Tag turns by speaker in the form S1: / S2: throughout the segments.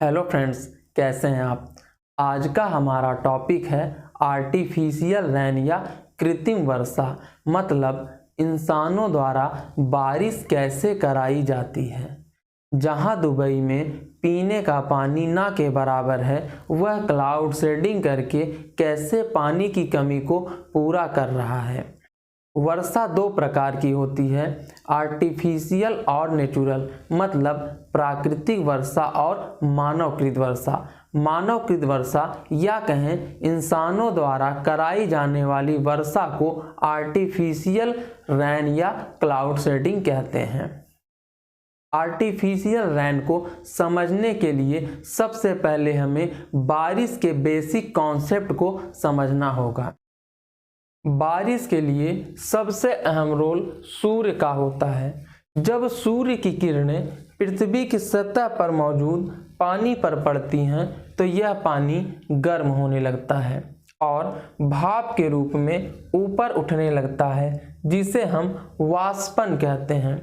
S1: Hello friends, कैसे हैं आप। आज का हमारा टॉपिक है आर्टिफिशियल रेन या कृत्रिम वर्षा। मतलब इंसानों द्वारा बारिश कैसे कराई जाती है। जहां दुबई में पीने का पानी ना के बराबर है, वह क्लाउड सीडिंग करके कैसे पानी की कमी को पूरा कर रहा है। वर्षा दो प्रकार की होती है, आर्टिफिशियल और नेचुरल। मतलब प्राकृतिक वर्षा और मानवकृत वर्षा। मानवकृत वर्षा या कहें इंसानों द्वारा कराई जाने वाली वर्षा को आर्टिफिशियल रेन या क्लाउड सीडिंग कहते हैं। आर्टिफिशियल रेन को समझने के लिए सबसे पहले हमें बारिश के बेसिक कॉन्सेप्ट को समझना होगा। बारिश के लिए सबसे अहम रोल सूर्य का होता है। जब सूर्य की किरणें पृथ्वी की सतह पर मौजूद पानी पर पड़ती हैं तो यह पानी गर्म होने लगता है और भाप के रूप में ऊपर उठने लगता है, जिसे हम वाष्पन कहते हैं।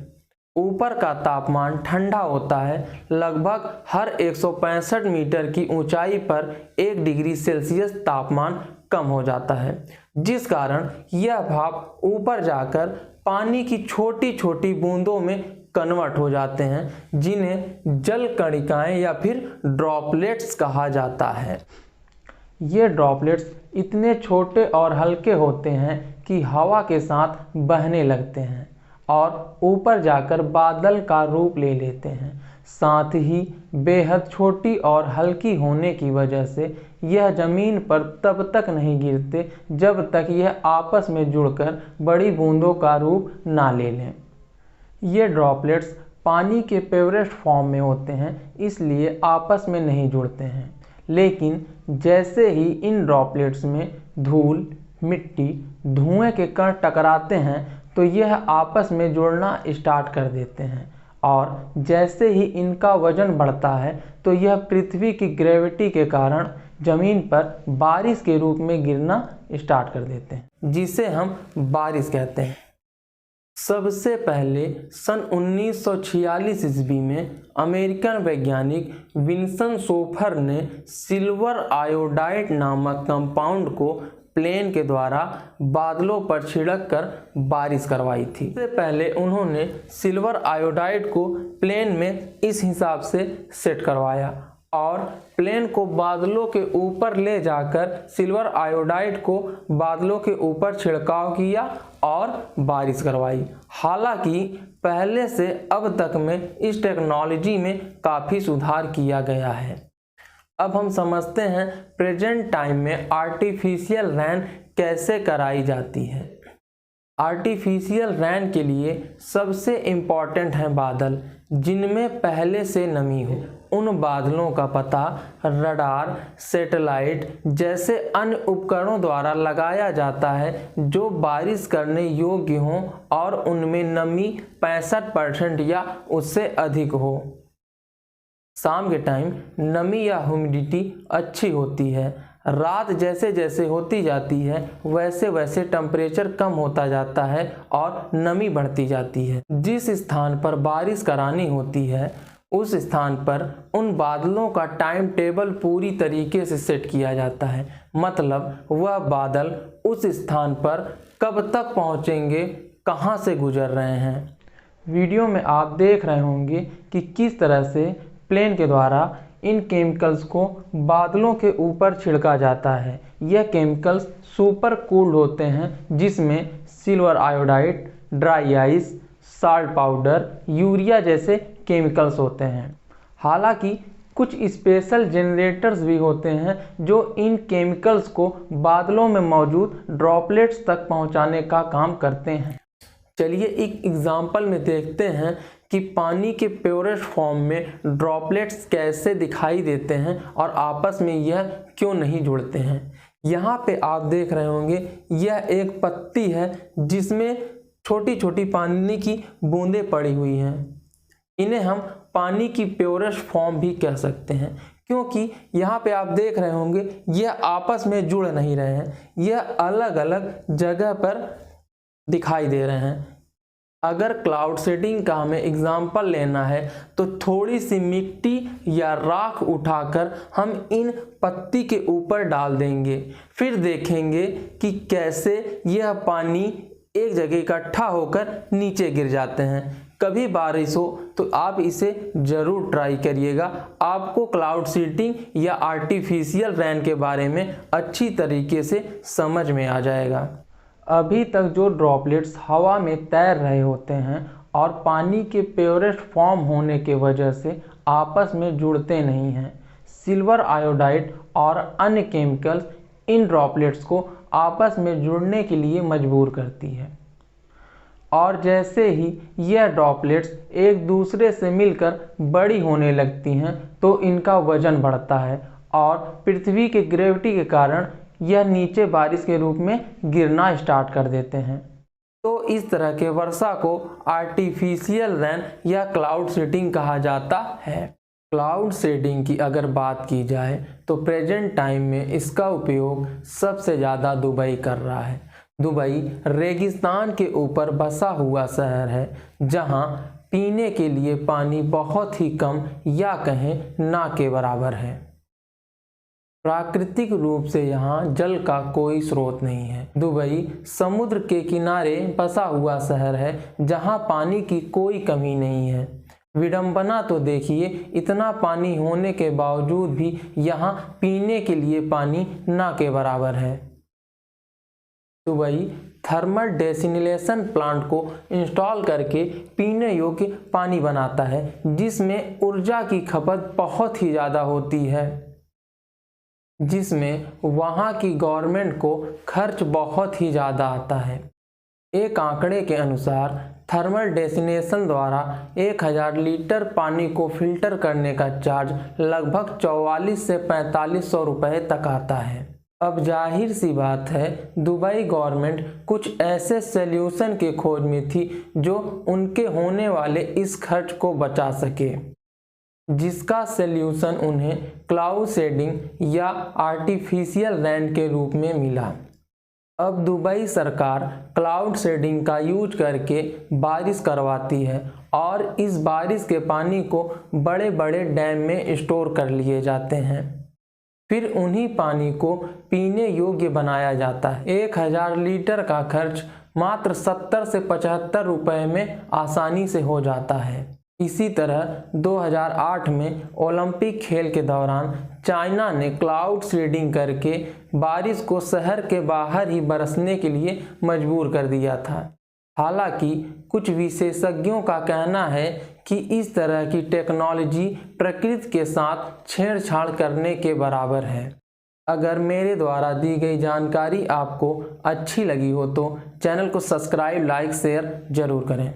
S1: ऊपर का तापमान ठंडा होता है। लगभग हर 165 मीटर की ऊंचाई पर 1 डिग्री सेल्सियस तापमान कम हो जाता है, जिस कारण यह भाप ऊपर जाकर पानी की छोटी छोटी बूंदों में कन्वर्ट हो जाते हैं, जिन्हें जल कणिकाएं या फिर ड्रॉपलेट्स कहा जाता है। ये ड्रॉपलेट्स इतने छोटे और हल्के होते हैं कि हवा के साथ बहने लगते हैं और ऊपर जाकर बादल का रूप ले लेते हैं। साथ ही बेहद छोटी और हल्की होने की वजह से यह जमीन पर तब तक नहीं गिरते जब तक यह आपस में जुड़कर बड़ी बूंदों का रूप ना ले लें। ये ड्रॉपलेट्स पानी के प्योरेस्ट फॉर्म में होते हैं, इसलिए आपस में नहीं जुड़ते हैं। लेकिन जैसे ही इन ड्रॉपलेट्स में धूल, मिट्टी, धुएं के कण टकराते हैं तो यह आपस में जुड़ना स्टार्ट कर देते हैं और जैसे ही इनका वजन बढ़ता है तो यह पृथ्वी की ग्रेविटी के कारण जमीन पर बारिश के रूप में गिरना स्टार्ट कर देते हैं, जिसे हम बारिश कहते हैं। सबसे पहले सन 1946 ईस्वी में अमेरिकन वैज्ञानिक विल्सन सोफर ने सिल्वर आयोडाइड नामक कंपाउंड को प्लेन के द्वारा बादलों पर छिड़क कर बारिश करवाई थी। इससे पहले उन्होंने सिल्वर आयोडाइड को प्लेन में इस हिसाब से सेट करवाया और प्लेन को बादलों के ऊपर ले जाकर सिल्वर आयोडाइड को बादलों के ऊपर छिड़काव किया और बारिश करवाई। हालांकि पहले से अब तक में इस टेक्नोलॉजी में काफ़ी सुधार किया गया है। अब हम समझते हैं प्रेजेंट टाइम में आर्टिफिशियल रेन कैसे कराई जाती है। आर्टिफिशियल रेन के लिए सबसे इम्पॉर्टेंट हैं बादल, जिनमें पहले से नमी हो। उन बादलों का पता रडार, सैटेलाइट जैसे अन्य उपकरणों द्वारा लगाया जाता है जो बारिश करने योग्य हों और उनमें नमी 65% या उससे अधिक हो। शाम के टाइम नमी या ह्यूमिडिटी अच्छी होती है। रात जैसे जैसे होती जाती है वैसे वैसे टेम्परेचर कम होता जाता है और नमी बढ़ती जाती है। जिस स्थान पर बारिश करानी होती है उस स्थान पर उन बादलों का टाइम टेबल पूरी तरीके से सेट किया जाता है। मतलब वह बादल उस स्थान पर कब तक पहुंचेंगे, कहां से गुजर रहे हैं। वीडियो में आप देख रहे होंगे कि किस तरह से प्लेन के द्वारा इन केमिकल्स को बादलों के ऊपर छिड़का जाता है। यह केमिकल्स सुपर कूल्ड होते हैं, जिसमें silver iodide, dry ice, salt powder, urea जैसे केमिकल्स होते हैं। हालांकि कुछ स्पेशल जनरेटर्स भी होते हैं जो इन केमिकल्स को बादलों में मौजूद ड्रॉपलेट्स तक पहुंचाने का काम करते हैं। चलिए एक एग्जाम्पल में देखते हैं कि पानी के प्योरेस्ट फॉर्म में ड्रॉपलेट्स कैसे दिखाई देते हैं और आपस में यह क्यों नहीं जुड़ते हैं। यहाँ पे आप देख रहे होंगे यह एक पत्ती है जिसमें छोटी छोटी पानी की बूंदें पड़ी हुई हैं। इन्हें हम पानी की प्योरेस्ट फॉर्म भी कह सकते हैं, क्योंकि यहाँ पे आप देख रहे होंगे यह आपस में जुड़ नहीं रहे हैं, यह अलग अलग जगह पर दिखाई दे रहे हैं। अगर क्लाउड सीडिंग का हमें एग्जाम्पल लेना है तो थोड़ी सी मिट्टी या राख उठाकर हम इन पत्ती के ऊपर डाल देंगे, फिर देखेंगे कि कैसे यह पानी एक जगह इकट्ठा होकर नीचे गिर जाते हैं। कभी बारिश हो तो आप इसे ज़रूर ट्राई करिएगा, आपको क्लाउड सीडिंग या आर्टिफिशियल रेन के बारे में अच्छी तरीके से समझ में आ जाएगा। अभी तक जो ड्रॉपलेट्स हवा में तैर रहे होते हैं और पानी के प्योरेस्ट फॉर्म होने के वजह से आपस में जुड़ते नहीं हैं, सिल्वर आयोडाइड और अन्य केमिकल्स इन ड्रॉपलेट्स को आपस में जुड़ने के लिए मजबूर करती है और जैसे ही यह ड्रॉपलेट्स एक दूसरे से मिलकर बड़ी होने लगती हैं तो इनका वजन बढ़ता है और पृथ्वी के ग्रेविटी के कारण यह नीचे बारिश के रूप में गिरना स्टार्ट कर देते हैं। तो इस तरह के वर्षा को आर्टिफिशियल रेन या क्लाउड सीडिंग कहा जाता है। क्लाउड सीडिंग की अगर बात की जाए तो प्रेजेंट टाइम में इसका उपयोग सबसे ज़्यादा दुबई कर रहा है। दुबई रेगिस्तान के ऊपर बसा हुआ शहर है जहां पीने के लिए पानी बहुत ही कम या कहें ना के बराबर है। प्राकृतिक रूप से यहाँ जल का कोई स्रोत नहीं है। दुबई समुद्र के किनारे बसा हुआ शहर है जहाँ पानी की कोई कमी नहीं है। विडंबना तो देखिए, इतना पानी होने के बावजूद भी यहाँ पीने के लिए पानी ना के बराबर है। दुबई थर्मल डेसिलिनेशन प्लांट को इंस्टॉल करके पीने योग्य पानी बनाता है, जिसमें ऊर्जा की खपत बहुत ही ज़्यादा होती है, जिसमें वहाँ की गवर्नमेंट को खर्च बहुत ही ज़्यादा आता है। एक आंकड़े के अनुसार थर्मल डेसिनेशन द्वारा 1000 लीटर पानी को फिल्टर करने का चार्ज लगभग 44 से 4500 रुपये तक आता है। अब जाहिर सी बात है, दुबई गवर्नमेंट कुछ ऐसे सॉल्यूशन के खोज में थी जो उनके होने वाले इस खर्च को बचा सके, जिसका सॉल्यूशन उन्हें क्लाउड सीडिंग या आर्टिफिशियल रेन के रूप में मिला। अब दुबई सरकार क्लाउड सीडिंग का यूज करके बारिश करवाती है और इस बारिश के पानी को बड़े बड़े डैम में स्टोर कर लिए जाते हैं, फिर उन्हीं पानी को पीने योग्य बनाया जाता है। 1000 लीटर का खर्च मात्र 70 से 75 रुपये में आसानी से हो जाता है। इसी तरह 2008 में ओलंपिक खेल के दौरान चाइना ने क्लाउड सीडिंग करके बारिश को शहर के बाहर ही बरसने के लिए मजबूर कर दिया था। हालांकि कुछ विशेषज्ञों का कहना है कि इस तरह की टेक्नोलॉजी प्रकृति के साथ छेड़छाड़ करने के बराबर है। अगर मेरे द्वारा दी गई जानकारी आपको अच्छी लगी हो तो चैनल को सब्सक्राइब, लाइक, शेयर जरूर करें।